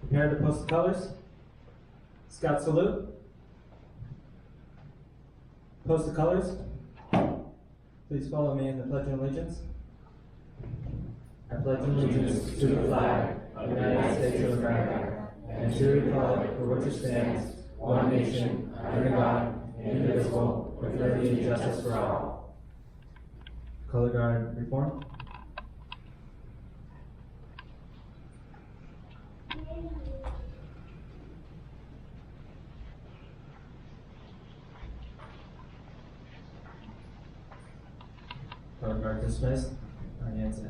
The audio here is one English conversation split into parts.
Prepare to post the colors. Scout salute. Post the colors. Please follow me in the Pledge of Allegiance. I pledge allegiance to the flag of the United States of America and to the republic for which it stands, one nation, under God, indivisible, with liberty and justice for all. Color guard reform. Color guard dismissed. Nancy.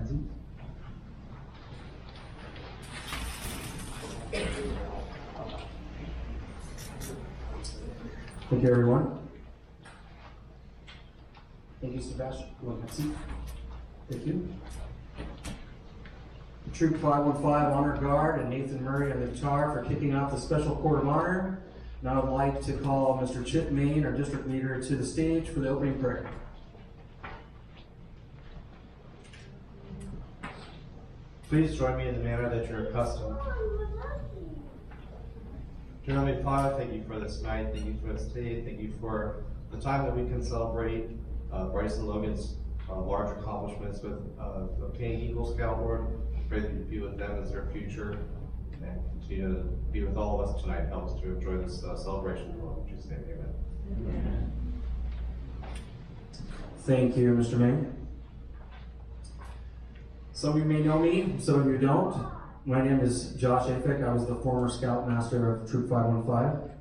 Thank you, everyone. Thank you, Sebastian. Welcome, seat. Thank you. Troop 515 Honor Guard and Nathan Murray on the guitar for kicking off the Special Court of Honor. Now I'd like to call Mr. Chip Main, our district leader, to the stage for the opening prayer. Please join me in the manner that you're accustomed. Dear Heavenly Father, thank you for this night, thank you for this day, thank you for the time that we can celebrate Bryce and Logan's large accomplishments with obtaining Eagle Scout Award. Pray that you be with them as their future and continue to be with all of us tonight. Help us to enjoy this celebration. In Jesus' name, amen. Thank you, Mr. Main. Some of you may know me, some of you don't. My name is Josh Afik. I was the former Scoutmaster of Troop 515.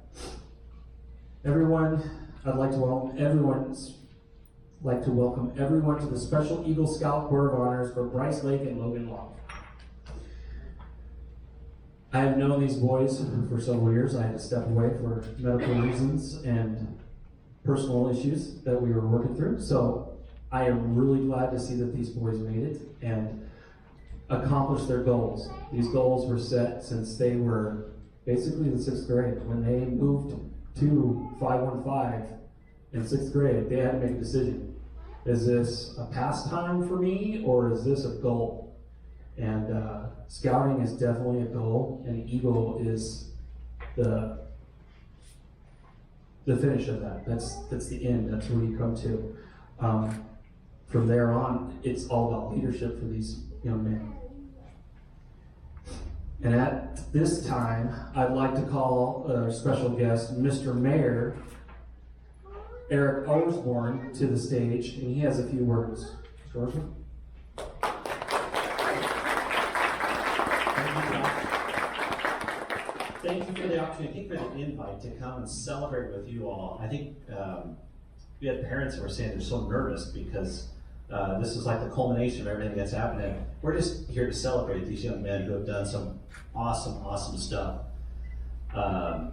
I'd like to welcome everyone to the Special Eagle Scout Corps of Honors for Bryce Lake and Logan Locke. I have known these boys for several years. I had to step away for medical reasons and personal issues that we were working through. So I am really glad to see that these boys made it and accomplished their goals. These goals were set since they were basically in 6th grade. When they moved to 515 in 6th grade, they had to make a decision. Is this a pastime for me or is this a goal? And scouting is definitely a goal, and Eagle is the finish of that. That's the end. That's where you come to. From there on, it's all about leadership for these young men. And at this time, I'd like to call our special guest, Mr. Mayor Eric Osborne, to the stage, and he has a few words. Mr. Osborne? Thank you for the opportunity, thank you for the invite to come and celebrate with you all. I think we had parents that were saying they're so nervous because this is like the culmination of everything that's happening. We're just here to celebrate these young men who have done some awesome stuff. I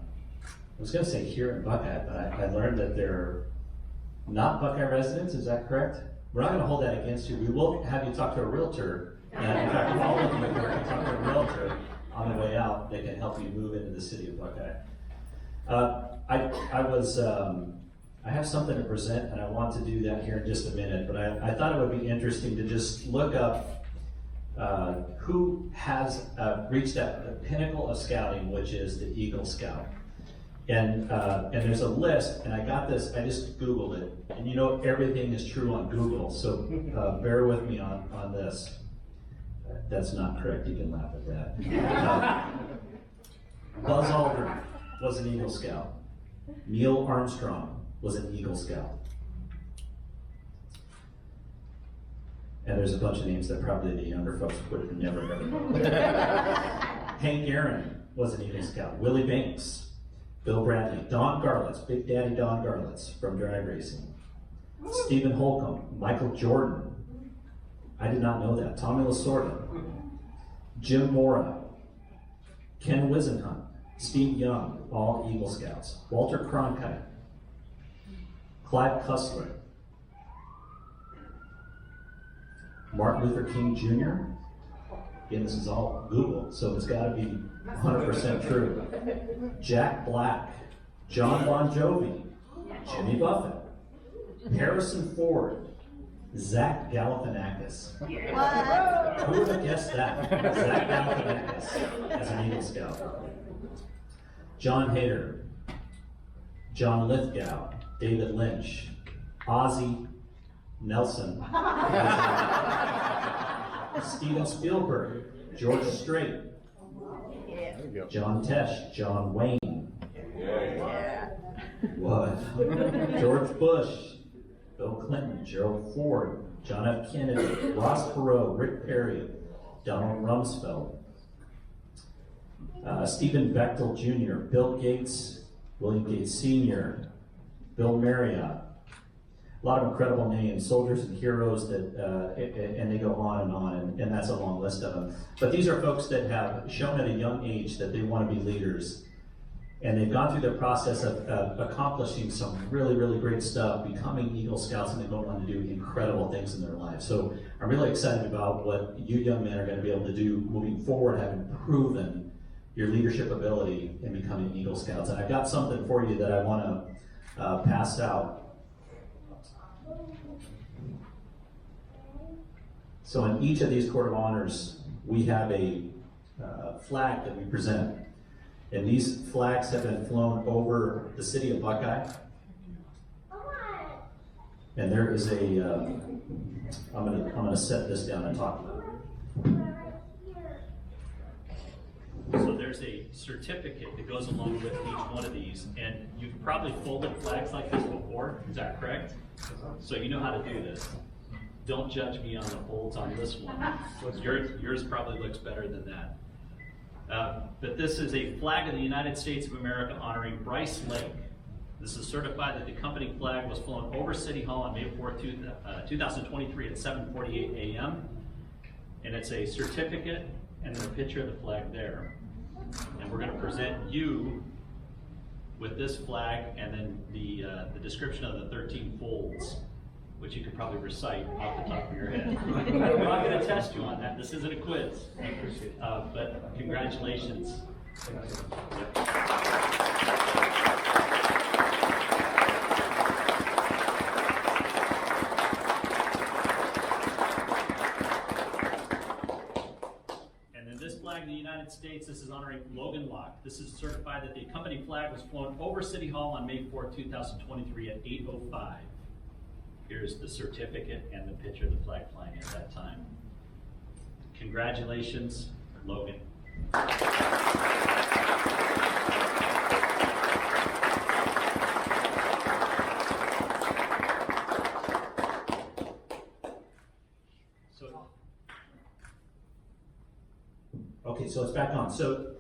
was going to say here in Buckeye, but I learned that they're not Buckeye residents. Is that correct? We're not going to hold that against you. We will have you talk to a realtor. And in fact, all of you can talk to a realtor on the way out. They can help you move into the city of Buckeye. I have something to present, and I want to do that here in just a minute, but I thought it would be interesting to just look up who has reached the pinnacle of scouting, which is the Eagle Scout. And there's a list, and I got this, I just Googled it, and you know everything is true on Google, so bear with me on this. That's not correct, you can laugh at that. Buzz Aldrin was an Eagle Scout. Neil Armstrong was an Eagle Scout. And there's a bunch of names that probably the younger folks would have never known. Hank Aaron was an Eagle Scout. Willie Banks, Bill Bradley, Don Garlitz, Big Daddy Don Garlitz from drag racing. Stephen Holcomb, Michael Jordan. I did not know that. Tommy Lasorda, Jim Mora, Ken Wisenhunt, Steve Young, all Eagle Scouts. Walter Cronkite, Clyde Cussler, Martin Luther King Jr. Again, this is all Google, so it's got to be 100% true. Jack Black, John Bon Jovi, Jimmy Buffett, Harrison Ford, Zach Galifianakis. What? Who would have guessed that? Zach Galifianakis as an Eagle Scout. John Hader, John Lithgow, David Lynch, Ozzie Nelson, Steven Spielberg, George Strait, John Tesh, John Wayne, what? George Bush, Bill Clinton, Gerald Ford, John F. Kennedy, Ross Perot, Rick Perry, Donald Rumsfeld, Stephen Bechtel Jr., Bill Gates, William Gates Sr., Bill Marriott. A lot of incredible names, soldiers and heroes that, and they go on, and that's a long list of them. But these are folks that have shown at a young age that they want to be leaders. And they've gone through the process of accomplishing some really, really great stuff, becoming Eagle Scouts, and they go on to do incredible things in their lives. So I'm really excited about what you young men are going to be able to do moving forward, having proven your leadership ability in becoming Eagle Scouts. And I've got something for you that I want to pass out. So in each of these Court of Honors, we have a flag that we present. And these flags have been flown over the city of Buckeye. And there is a, I'm gonna set this down and talk about it. So there's a certificate that goes along with each one of these, and you've probably folded flags like this before, is that correct? So you know how to do this. Don't judge me on the folds on this one. Yours probably looks better than that. But this is a flag of the United States of America honoring Bryce Lake. This is certified that the company flag was flown over City Hall on May 4, 2023 at 7:48 a.m. And it's a certificate and then a picture of the flag there. And we're going to present you with this flag and then the description of the 13 folds, which you could probably recite off the top of your head. We're not going to test you on that. This isn't a quiz. But congratulations. And then this flag of the United States, this is honoring Logan Locke. This is certified that the company flag was flown over City Hall on May 4, 2023 at 8:05. Here's the certificate and the picture of the flag flying at that time. Congratulations, Logan. Okay, so it's back on. So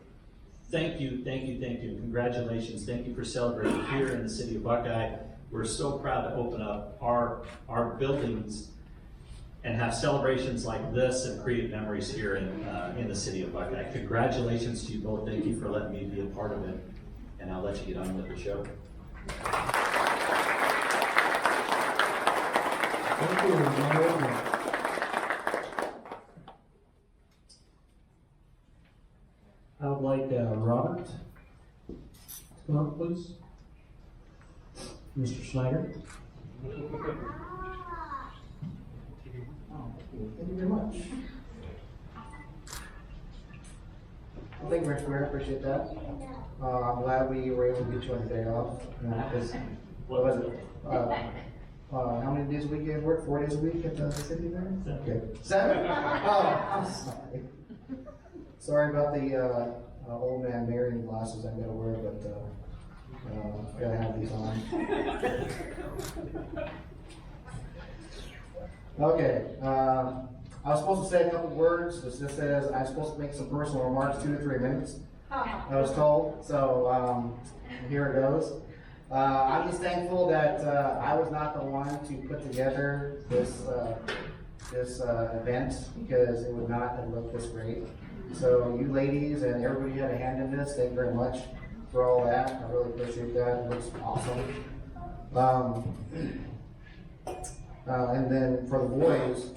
thank you. Congratulations. Thank you for celebrating here in the city of Buckeye. We're so proud to open up our buildings and have celebrations like this and create memories here in the city of Buckeye. Congratulations to you both. Thank you for letting me be a part of it. And I'll let you get on with the show. Thank you, Mayor. I would like Robert to come up, please. Mr. Schneider. Thank you very much. Well, thank you, Mr. Mayor. Appreciate that. I'm glad we were able to get you on the day off. Because, what was it? How many days a week you guys work? 4 days a week at the city there? Okay. 7? Oh, I'm sorry. Sorry about the old man Marion glasses I gotta wear, but I gotta have these on. Okay, I was supposed to say a couple words. This just says I'm supposed to make some personal remarks, 2 to 3 minutes. I was told, so here it goes. I'm just thankful that I was not the one to put together this event, because it would not have looked this great. So you ladies and everybody who had a hand in this, thank you very much for all that. I really appreciate that. It looks awesome. And then for the boys,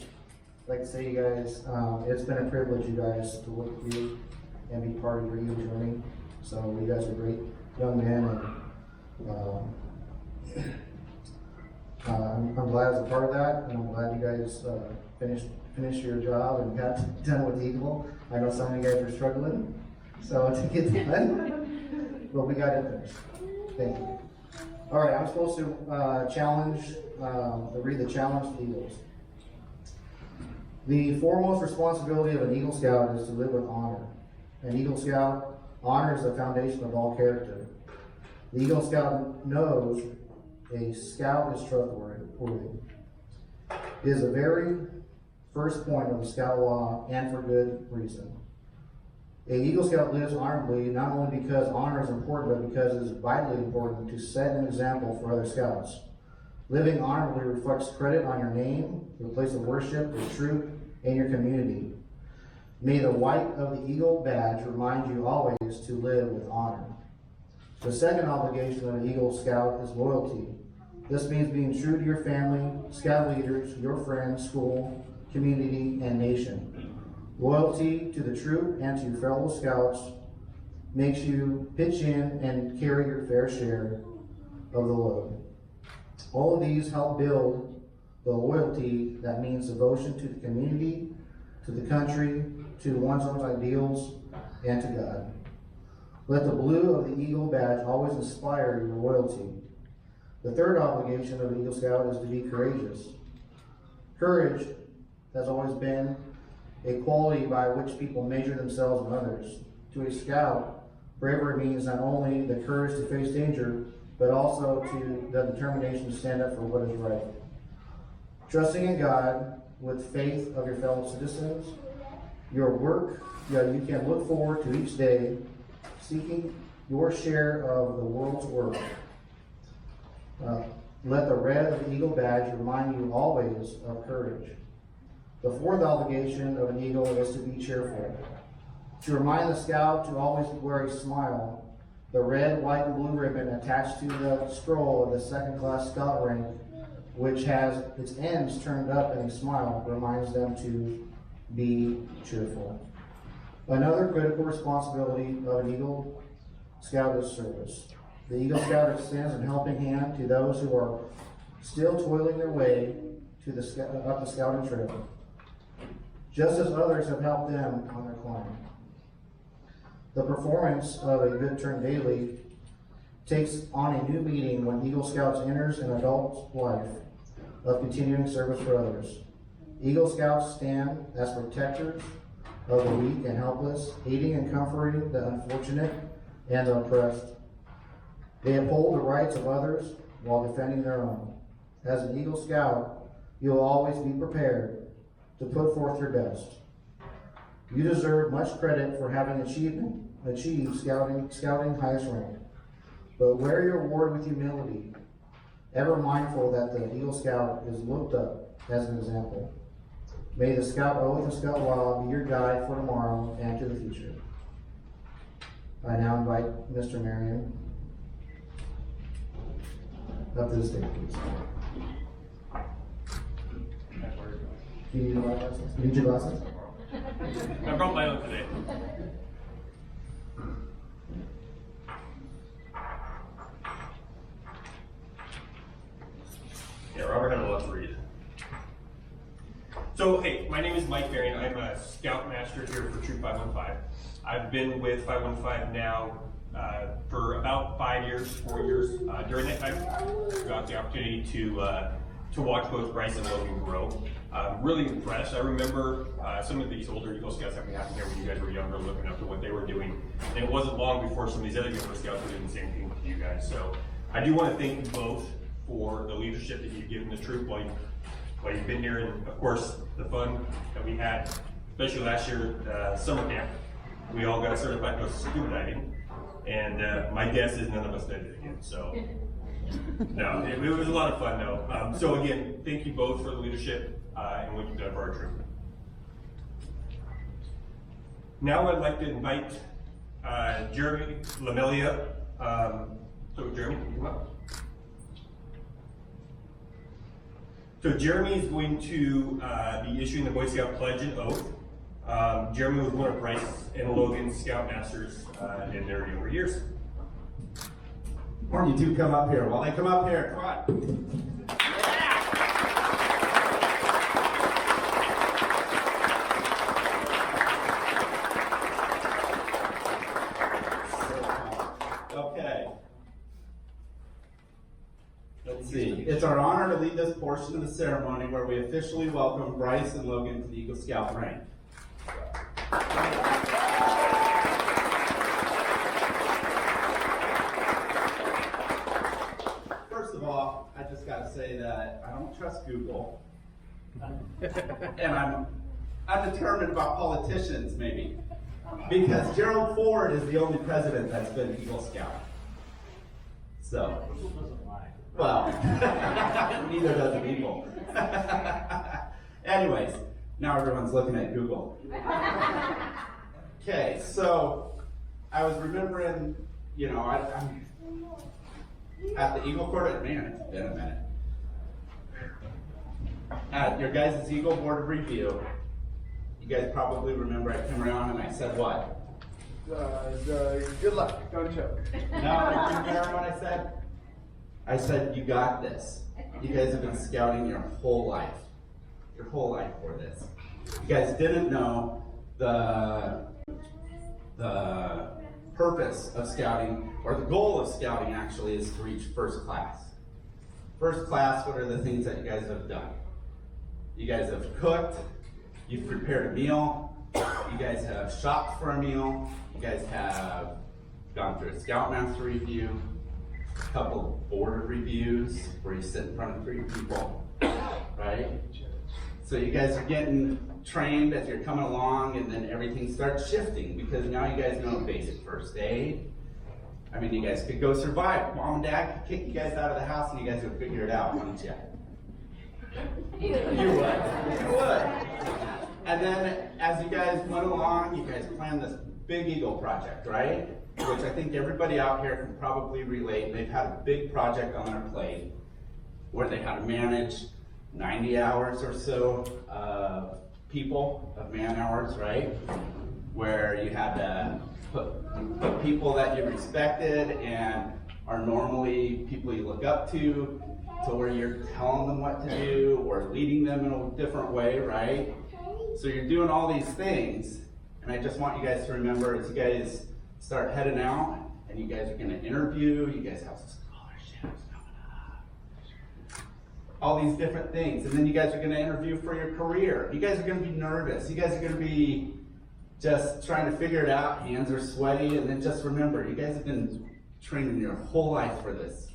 I'd like to say, you guys, it's been a privilege, you guys, to work with you and be part of your youth journey. So you guys are great young men, and I'm glad as a part of that, and I'm glad you guys finished your job and got done with Eagle. I know some of you guys are struggling, so to get done, but we got it finished. Thank you. All right, I'm supposed to read the challenge to Eagles. The foremost responsibility of an Eagle Scout is to live with honor. An Eagle Scout honors the foundation of all character. The Eagle Scout knows a scout is trustworthy. It is the very first point of the Scout law, and for good reason. A Eagle Scout lives honorably not only because honor is important, but because it is vitally important to set an example for other Scouts. Living honorably reflects credit on your name, your place of worship, your troop, and your community. May the white of the Eagle badge remind you always to live with honor. The second obligation of an Eagle Scout is loyalty. This means being true to your family, Scout leaders, your friends, school, community, and nation. Loyalty to the troop and to your fellow Scouts makes you pitch in and carry your fair share of the load. All of these help build the loyalty that means devotion to the community, to the country, to one's own ideals, and to God. Let the blue of the Eagle badge always inspire your loyalty. The third obligation of an Eagle Scout is to be courageous. Courage has always been a quality by which people measure themselves and others. To a Scout, bravery means not only the courage to face danger, but also to the determination to stand up for what is right. Trusting in God with faith of your fellow citizens, your work, you can look forward to each day, seeking your share of the world's work. Let the red of the Eagle badge remind you always of courage. The fourth obligation of an Eagle is to be cheerful. To remind the Scout to always wear a smile, the red, white, and blue ribbon attached to the scroll of the second-class Scout rank, which has its ends turned up in a smile, reminds them to be cheerful. Another critical responsibility of an Eagle Scout is service. The Eagle Scout extends a helping hand to those who are still toiling their way to up the scouting trail, just as others have helped them on their climb. The performance of a good turn daily takes on a new meaning when Eagle Scouts enters an adult life of continuing service for others. Eagle Scouts stand as protectors of the weak and helpless, aiding and comforting the unfortunate and the oppressed. They uphold the rights of others while defending their own. As an Eagle Scout, you will always be prepared to put forth your best. You deserve much credit for having achieved scouting highest rank. But wear your award with humility, ever mindful that the Eagle Scout is looked up as an example. May the Scout oath and Scout law be your guide for tomorrow and to the future. I now invite Mr. Marion up to the stage, please. Do you need your glasses? You need your glasses? I brought my own today. Yeah, Robert had a lot to read. So, hey, my name is Mike Marion. I'm a Scoutmaster here for Troop 515. I've been with 515 now for about 4 years. During that time, I got the opportunity to watch both Bryce and Logan grow. Really impressed. I remember some of these older Eagle Scouts that we had here when you guys were younger, looking up to what they were doing. And it wasn't long before some of these other younger Scouts were doing the same thing with you guys. So I do want to thank you both for the leadership that you've given the troop while you've been here, and of course the fun that we had, especially last year, summer camp. We all got certified to go scuba diving, and my guess is none of us did it again. So. No, it was a lot of fun though. So again, thank you both for the leadership and what you've done for our troop. Now I'd like to invite Jeremy Lamelia. So Jeremy, can you come up? So Jeremy is going to be issuing the Boy Scout Pledge and Oath. Jeremy was one of Bryce and Logan's Scoutmasters in their younger years. Why don't you two come up here? While they come up here, come on. It's our honor to lead this portion of the ceremony where we officially welcome Bryce and Logan to the Eagle Scout rank. First of all, I just got to say that I don't trust Google, and I'm undetermined about politicians, maybe, because Gerald Ford is the only president that's been Eagle Scout. So, well, neither does an eagle. Anyways, now everyone's looking at Google. Okay, so I was remembering, you know, I'm at the Eagle Court. Man, it's been a minute. At your guys' Eagle Board of Review, you guys probably remember I came around and I said what? Good luck, don't choke. No, you remember what I said? I said, you got this. You guys have been scouting your whole life. Your whole life for this. You guys didn't know the purpose of scouting, or the goal of scouting actually, is to reach first class. First class, what are the things that you guys have done? You guys have cooked, you've prepared a meal, you guys have shopped for a meal, you guys have gone through a Scoutmaster review, a couple board reviews where you sit in front of 3 people, right? So you guys are getting trained as you're coming along, and then everything starts shifting because now you guys know basic first aid. I mean, you guys could go survive. Mom and Dad could kick you guys out of the house and you guys would figure it out, wouldn't you? You would. You would. And then as you guys went along, you guys planned this big Eagle project, right? Which I think everybody out here can probably relate. They've had a big project on their plate where they had to manage 90 hours or so of people, of man hours, right? Where you had to put people that you respected and are normally people you look up to where you're telling them what to do or leading them in a different way, right? So you're doing all these things, and I just want you guys to remember as you guys start heading out and you guys are going to interview, you guys have scholarships coming up, all these different things, and then you guys are going to interview for your career. You guys are going to be nervous. You guys are going to be just trying to figure it out. Hands are sweaty, and then just remember, you guys have been training your whole life for this.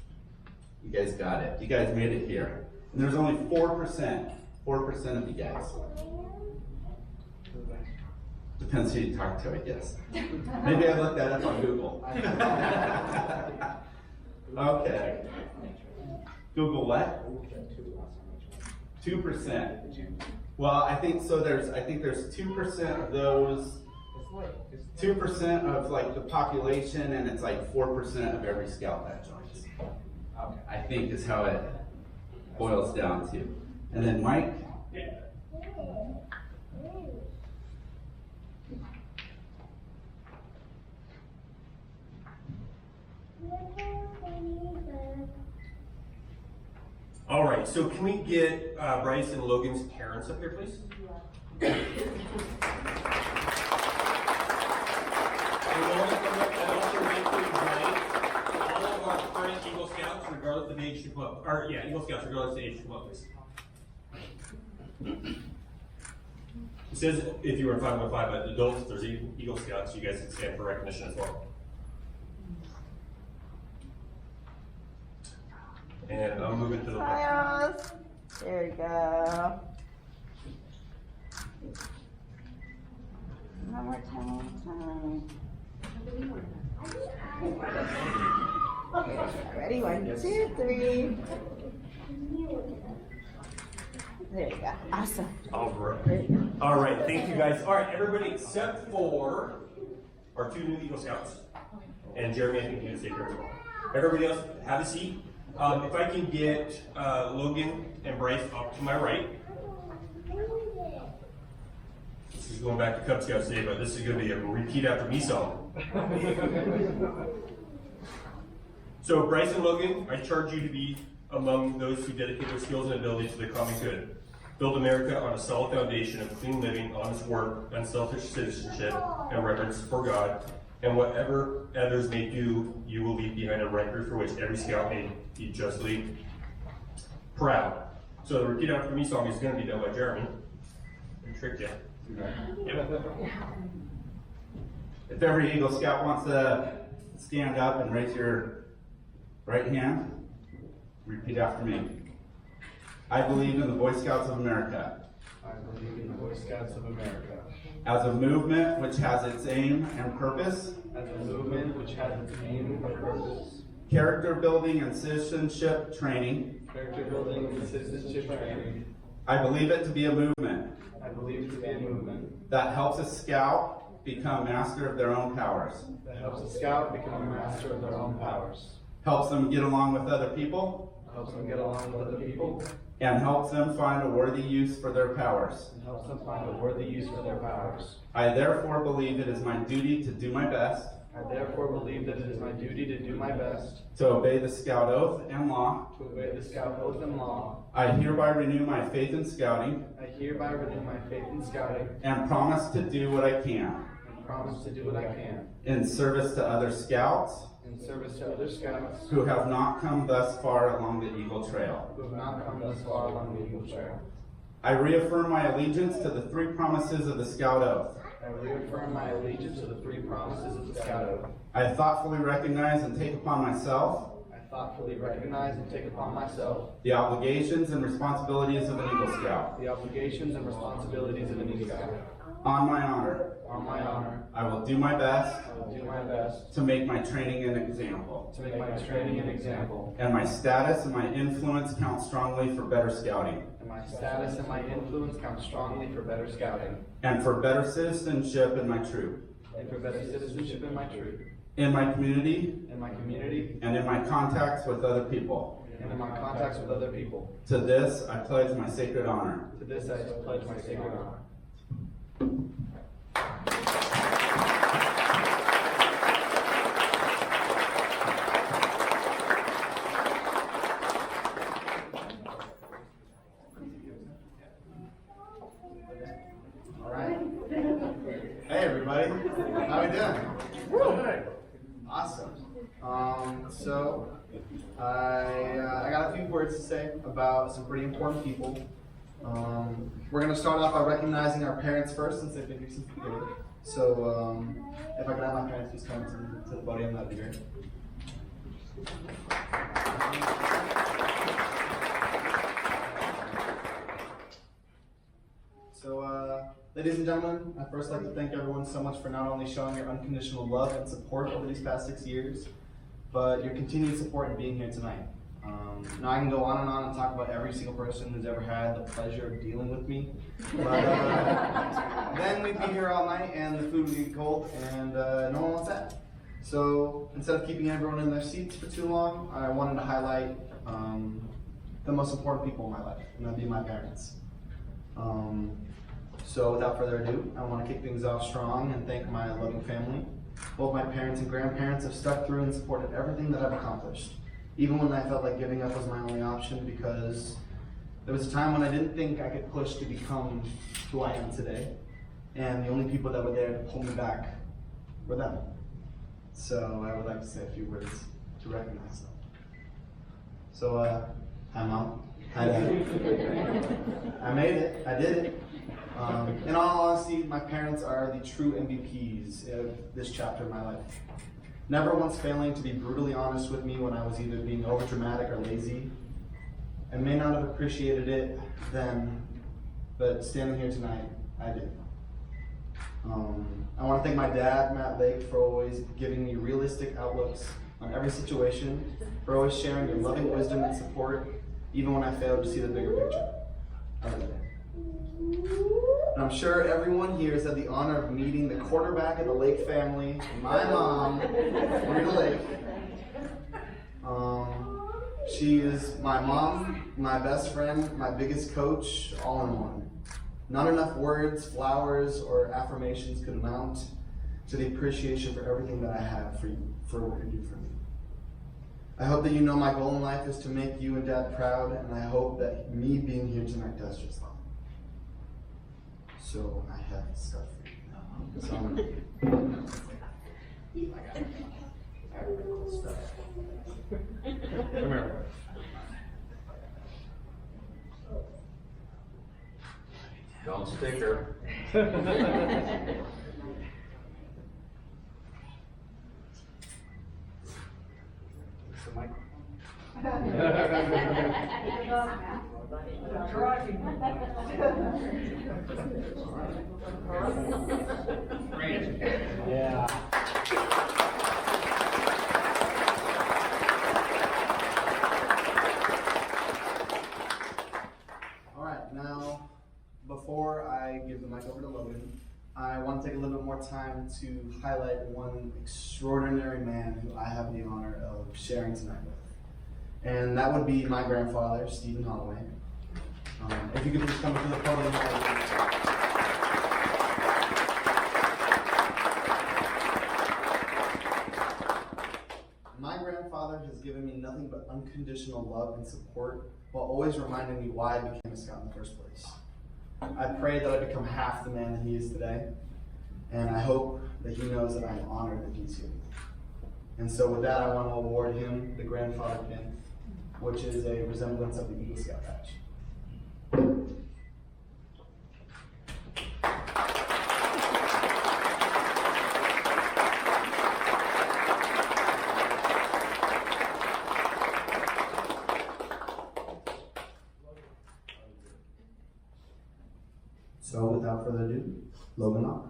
You guys got it. You guys made it here. And there's only 4% of you guys. Depends who you talk to, I guess. Maybe I looked that up on Google. Okay. Google what? 2%. Well, I think so. There's 2% of those. 2% of like the population, and it's like 4% of every scout that joins. I think is how it boils down to. And then Mike. All right, so can we get Bryce and Logan's parents up here, please? All of our current Eagle Scouts, regardless of age, should come up. Or yeah, Eagle Scouts, regardless of age, should come up, please. It says if you were in 515, but adults, if there's Eagle Scouts, you guys can stand for recognition as well. And I'm moving to the left. There we go. One more time. Ready? 1, 2, 3. There you go. Awesome. All right. All right. Thank you guys. All right, everybody except for our 2 new Eagle Scouts and Jeremy. I think you can stay here as well. Everybody else, have a seat. If I can get Logan and Bryce up to my right. This is going back to Cub Scouts Day, but this is going to be a repeat after me song. So Bryce and Logan, I charge you to be among those who dedicate their skills and abilities to the common good. Build America on a solid foundation of clean living, honest work, unselfish citizenship, and reverence for God. And whatever others may do, you will leave behind a record for which every scout may be justly proud. So the repeat after me song is going to be done by Jeremy. I tricked you. Yep. If every Eagle Scout wants to stand up and raise your right hand, repeat after me. I believe in the Boy Scouts of America. I believe in the Boy Scouts of America. As a movement which has its aim and purpose, As a movement which has its aim and purpose, character building and citizenship training, character building and citizenship training, I believe it to be a movement I believe to be a movement that helps a scout become master of their own powers, that helps a scout become a master of their own powers, helps them get along with other people, helps them get along with other people, and helps them find a worthy use for their powers. and helps them find a worthy use for their powers. I therefore believe it is my duty to do my best I therefore believe that it is my duty to do my best to obey the Scout Oath and law. to obey the Scout Oath and law. I hereby renew my faith in scouting I hereby renew my faith in scouting and promise to do what I can and promise to do what I can in service to other scouts in service to other scouts who have not come thus far along the Eagle Trail. who have not come thus far along the Eagle Trail. I reaffirm my allegiance to the three promises of the Scout Oath. I reaffirm my allegiance to the three promises of the Scout Oath. I thoughtfully recognize and take upon myself I thoughtfully recognize and take upon myself the obligations and responsibilities of an Eagle Scout. the obligations and responsibilities of an Eagle Scout. On my honor, On my honor, I will do my best I will do my best to make my training an example, to make my training an example, and my status and my influence count strongly for better scouting, and my status and my influence count strongly for better scouting, and for better citizenship in my troop, and for better citizenship in my troop, in my community, in my community, and in my contacts with other people. and in my contacts with other people. To this, I pledge my sacred honor. To this I pledge my sacred honor. All right. Hey, everybody. How we doing? Good. Awesome. So I got a few words to say about some pretty important people. We're going to start off by recognizing our parents first, since they've been here since the beginning. So if I could have my parents please come to the podium, that'd be great. So, ladies and gentlemen, I'd first like to thank everyone so much for not only showing your unconditional love and support over these past 6 years, but your continued support in being here tonight. Now I can go on and talk about every single person who's ever had the pleasure of dealing with me, but then we'd be here all night and the food would be cold, and no one wants that. So instead of keeping everyone in their seats for too long, I wanted to highlight the most important people in my life, and that'd be my parents. So without further ado, I want to kick things off strong and thank my loving family. Both my parents and grandparents have stuck through and supported everything that I've accomplished, even when I felt like giving up was my only option, because there was a time when I didn't think I could push to become who I am today, and the only people that were there to pull me back were them. So I would like to say a few words to recognize them. So, hi Mom. Hi Dad. I made it. I did it. In all honesty, my parents are the true MVPs of this chapter of my life. Never once failing to be brutally honest with me when I was either being overdramatic or lazy. I may not have appreciated it then, but standing here tonight, I did. I want to thank my dad, Matt Lake, for always giving me realistic outlooks on every situation, for always sharing your loving wisdom and support, even when I failed to see the bigger picture. I love you. And I'm sure everyone here has had the honor of meeting the quarterback of the Lake family, my mom, Rita Lake. She is my mom, my best friend, my biggest coach, all in one. Not enough words, flowers, or affirmations could amount to the appreciation for everything that I have for you, for what you do for me. I hope that you know my goal in life is to make you and Dad proud, and I hope that me being here tonight does just that. So I have stuff for you now. So I'm gonna I got cool stuff. Come here. sticker. So Mike. Yeah. All right, now, before I give the mic over to Logan, I want to take a little bit more time to highlight one extraordinary man who I have the honor of sharing tonight with. And that would be my grandfather, Stephen Holloway. If you could please come to the podium. My grandfather has given me nothing but unconditional love and support while always reminding me why I became a scout in the first place. I pray that I become half the man that he is today, and I hope that he knows that I'm honored that he's here. And so with that, I want to award him the grandfather pin, which is a resemblance of the Eagle Scout badge. So without further ado, Logan Locke.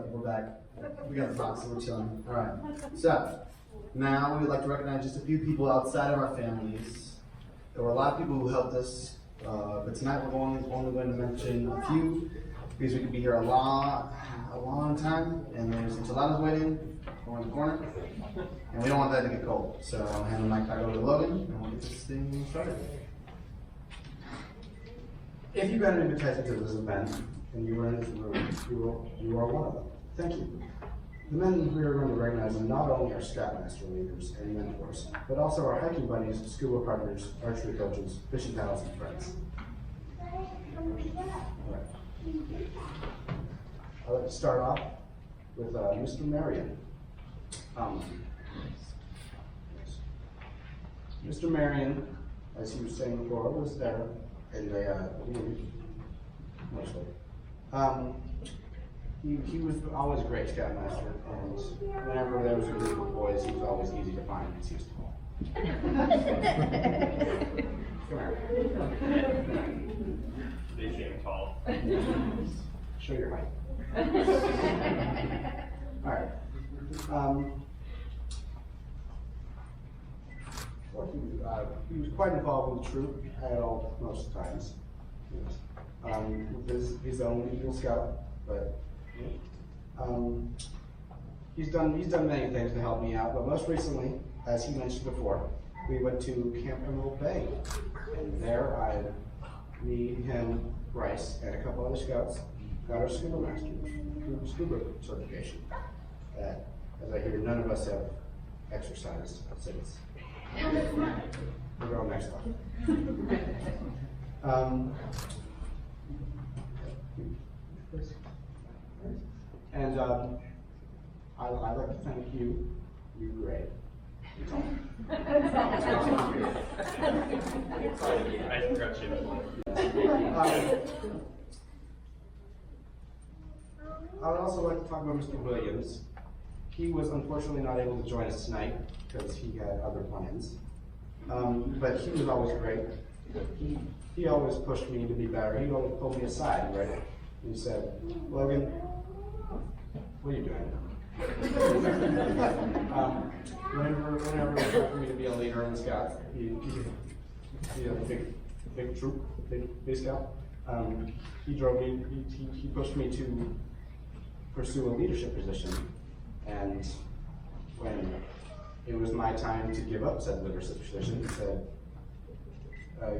We're back. We got the box, so we're chilling. All right. So now we would like to recognize just a few people outside of our families. There were a lot of people who helped us, but tonight we're only going to mention a few because we could be here a long time, and there's enchiladas waiting over in the corner, and we don't want that to get cold. So I'll hand the mic back over to Logan, and we'll get this thing started. If you got an invitation to this event, and you were in this room, you are one of them. Thank you. The men we are going to recognize are not only our Scoutmaster leaders and mentors, but also our hiking buddies, scuba partners, archery coaches, fishing pals, and friends. Right. I'd like to start off with Mr. Marion. Mr. Marion, as he was saying before, was there in the meeting, mostly. He was always a great scoutmaster, and whenever there was a group of boys, he was always easy to find because he was tall. Come here. They say I'm tall. Show your height. Alright. Well, he was quite involved in the troop at all, most times. With his own Eagle Scout, but he's done many things to help me out. But most recently, as he mentioned before, we went to Camp Emerald Bay, and there me, him, Bryce, and a couple other scouts got our scuba master scuba certification. As I hear, none of us have exercised since. We're going next time. And I'd like to thank you. You're great. I congratulate you. I would also like to talk about Mr. Williams. He was unfortunately not able to join us tonight because he had other plans. But he was always great. He always pushed me to be better. He always pulled me aside, right? He said, Logan, what are you doing? Whenever it was time for me to be a leader in the Scouts, he had a big troop, big scout. He drove me, he pushed me to pursue a leadership position. And when it was my time to give up said leadership position, he said,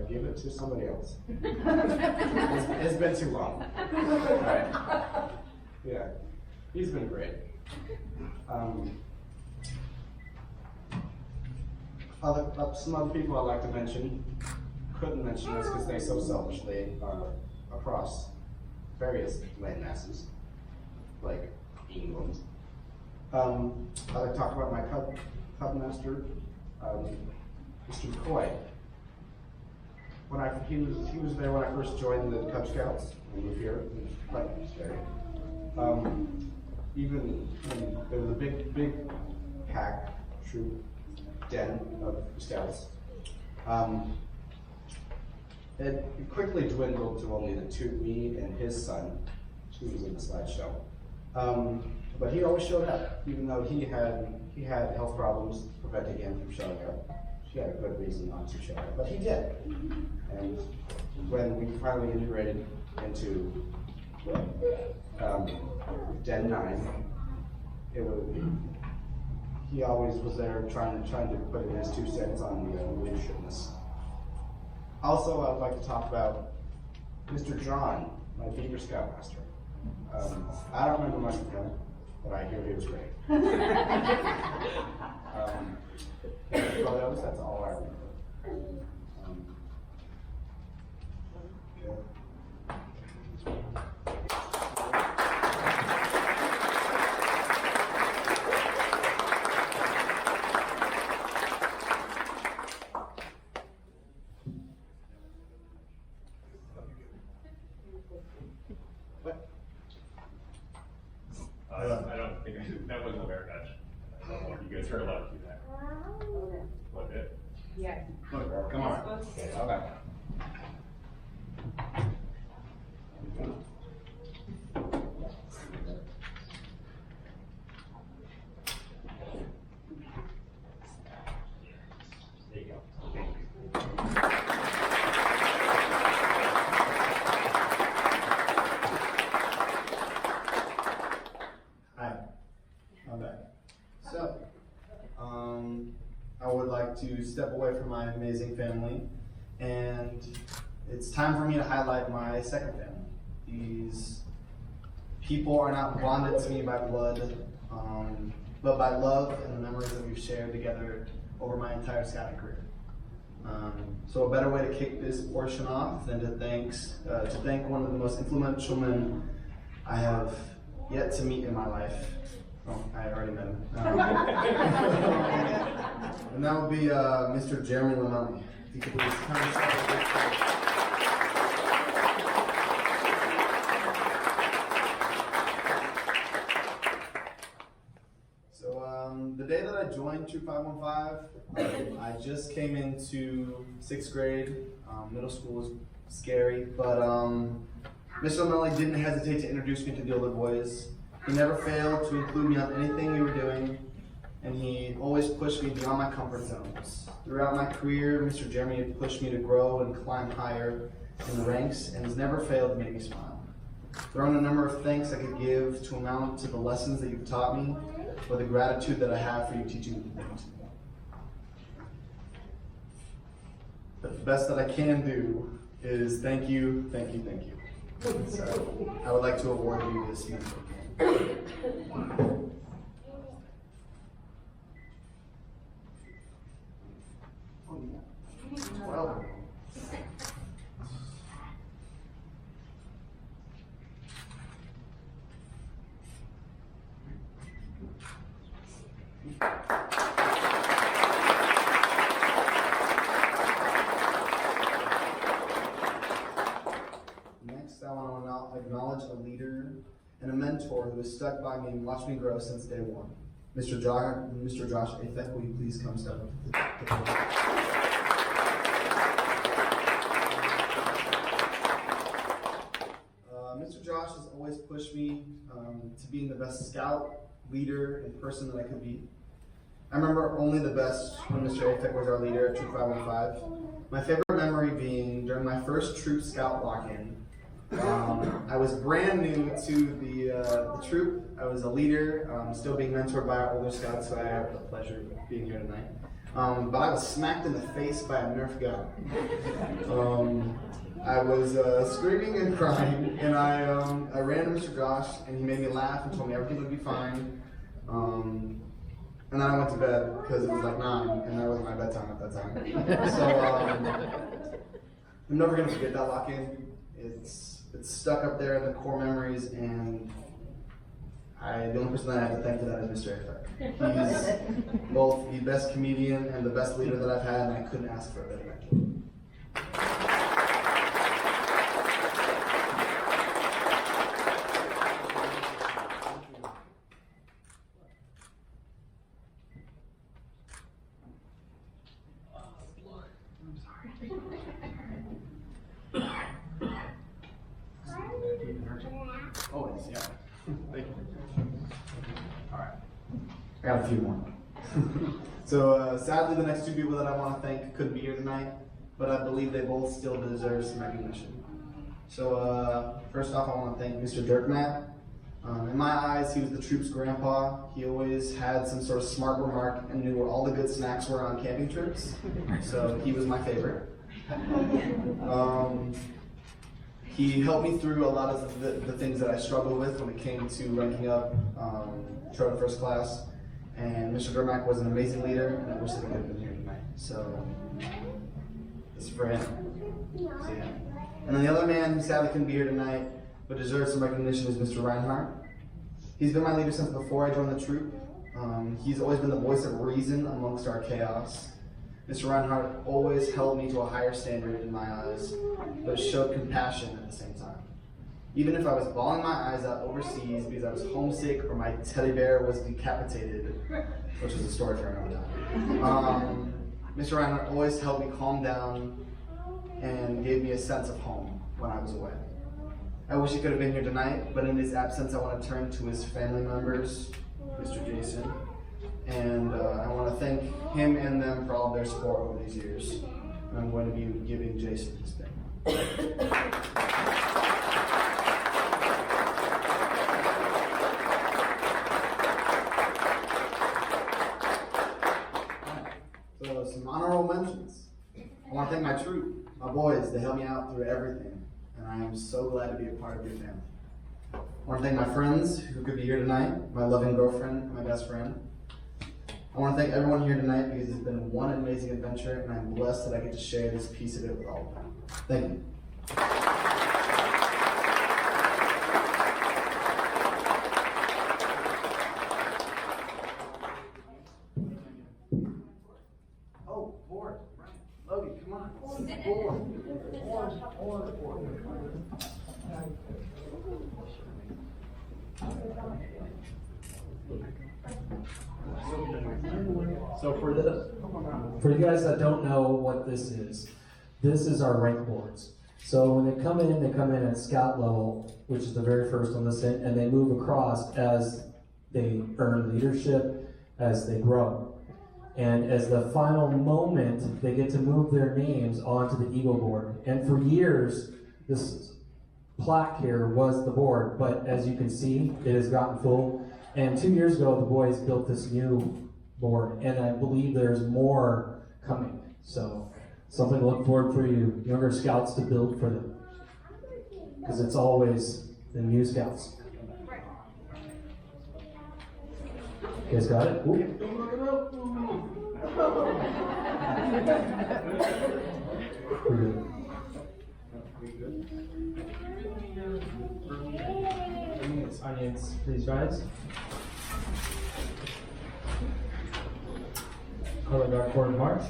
give it to somebody else. It's been too long. Right? Yeah, he's been great. Some other people I'd like to mention, couldn't mention this because they so selfishly are across various land masses, like England. I'd like to talk about my cub master, Mr. McCoy. He was there when I first joined the Cub Scouts and moved here. It was quite scary. There was a big pack troop den of scouts. It quickly dwindled to only me and his son, who was in the slideshow. But he always showed up, even though he had health problems preventing him from showing up. He had a good reason not to show up, but he did. And when we finally integrated into Den 9, he always was there trying to put in his 2 cents on the leadershipness. Also, I would like to talk about Mr. John, my Beaver Scoutmaster. I don't remember much of him, but I hear he was great. Photos, that's all I remember. I don't think that wasn't a bear touch. I don't know if you guys are allowed to do that. What bit? Yeah. Come on. Okay, okay. There you go. Hi, I'm back. So, I would like to step away from my amazing family, and it's time for me to highlight my second family. These people are not bonded to me by blood, but by love and the memories that we've shared together over my entire scouting career. So a better way to kick this portion off than to thank one of the most influential men I have yet to meet in my life. Oh, I already met him. And that would be Mr. Jeremy Lamelli. If you could please come and step up. So the day that I joined Troop 515, I just came into 6th grade. Middle school was scary, but Mr. Lamelli didn't hesitate to introduce me to the older boys. He never failed to include me on anything we were doing, and he always pushed me beyond my comfort zones. Throughout my career, Mr. Jeremy had pushed me to grow and climb higher in the ranks, and has never failed to make me smile. There aren't a number of thanks I could give to amount to the lessons that you've taught me, or the gratitude that I have for you teaching me things. But the best that I can do is thank you, thank you, thank you. So I would like to award you this mentor. Well. Next, I want to acknowledge a leader and a mentor who has stuck by me and watched me grow since day one. Mr. Josh Afek, will you please come step up to the podium? Mr. Josh has always pushed me to being the best scout, leader, and person that I could be. I remember only the best when Mr. Afek was our leader at Troop 515. My favorite memory being during my first troop scout lock-in. I was brand new to the troop. I was a leader, still being mentored by our older scouts, so I have the pleasure of being here tonight. But I was smacked in the face by a Nerf gun. I was screaming and crying, and I ran to Mr. Josh, and he made me laugh and told me everything would be fine. And then I went to bed because it was like 9, and that wasn't my bedtime at that time. So I'm never gonna forget that lock-in. It's stuck up there in the core memories, and the only person that I have to thank for that is Mr. Afek. He's both the best comedian and the best leader that I've had, and I couldn't ask for a better mentor. Always, yeah. Thank you. All right. I got a few more. So sadly, the next two people that I want to thank couldn't be here tonight, but I believe they both still deserve some recognition. So first off, I want to thank Mr. Dirkmatt. In my eyes, he was the troop's grandpa. He always had some sort of smart remark and knew where all the good snacks were on camping trips. So he was my favorite. He helped me through a lot of the things that I struggled with when it came to ranking up Troop First Class. And Mr. Durmack was an amazing leader, and I wish that he could have been here tonight. So this is for him. So, yeah. And then the other man who sadly couldn't be here tonight, but deserves some recognition, is Mr. Reinhardt. He's been my leader since before I joined the troop. He's always been the voice of reason amongst our chaos. Mr. Reinhardt always held me to a higher standard in my eyes, but showed compassion at the same time. Even if I was bawling my eyes out overseas because I was homesick or my teddy bear was decapitated, which is a story for another time, Mr. Reinhardt always helped me calm down and gave me a sense of home when I was away. I wish he could have been here tonight, but in his absence, I want to turn to his family members, Mr. Jason, and I want to thank him and them for all of their support over these years. And I'm going to be giving Jason his thing. So some honorable mentions. I want to thank my troop, my boys. They helped me out through everything, and I am so glad to be a part of your family. I want to thank my friends who could be here tonight, my loving girlfriend, my best friend. I want to thank everyone here tonight because it's been one amazing adventure, and I'm blessed that I get to share this piece of it with all of them. Thank you. Oh, board. Right. Logan, come on. So for you guys that don't know what this is our rank boards. So when they come in at scout level, which is the very first on this end, and they move across as they earn leadership, as they grow. And as the final moment, they get to move their names onto the Eagle board. And for years, this plaque here was the board, but as you can see, it has gotten full. And 2 years ago, the boys built this new board, and I believe there's more coming. So something to look forward for you younger scouts to build for them, because it's always the new scouts. You guys got it? We're good. Audience, please rise. Color guard forward march.